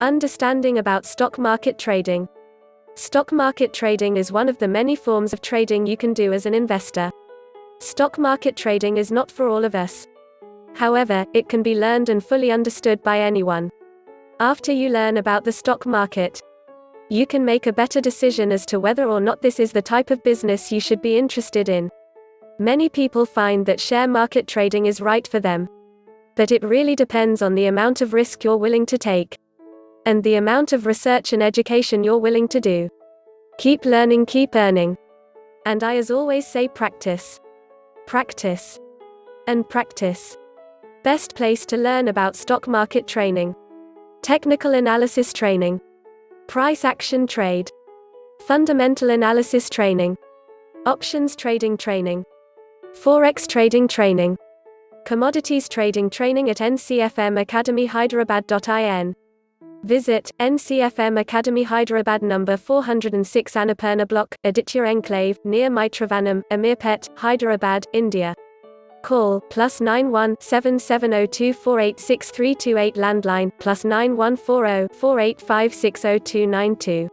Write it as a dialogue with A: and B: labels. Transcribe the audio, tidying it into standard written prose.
A: Understanding about stock market trading. Stock market trading is one of the many forms of trading you can do as an investor. Stock market trading is not for all of us. However, it can be learned and fully understood by anyone. After you learn about the stock market, you can make a better decision as to whether or not this is the type of business you should be interested in. Many people find that share market trading is right for them. But it really depends on the amount of risk you're willing to take, and the amount of research and education you're willing to do. Keep learning, keep earning. And I as always say practice. Practice. And practice. Best place to learn about stock market training. Technical analysis training. Price action trade. Fundamental analysis training. Options trading training. Forex trading training. Commodities trading training at NCFM Academy Hyderabad.in. Visit NCFM Academy Hyderabad number 406 Annapurna Block, Aditya Enclave, near Maitravanam, Amirpet, Hyderabad, India. Call +91 7702 486328 landline +9140 48560292.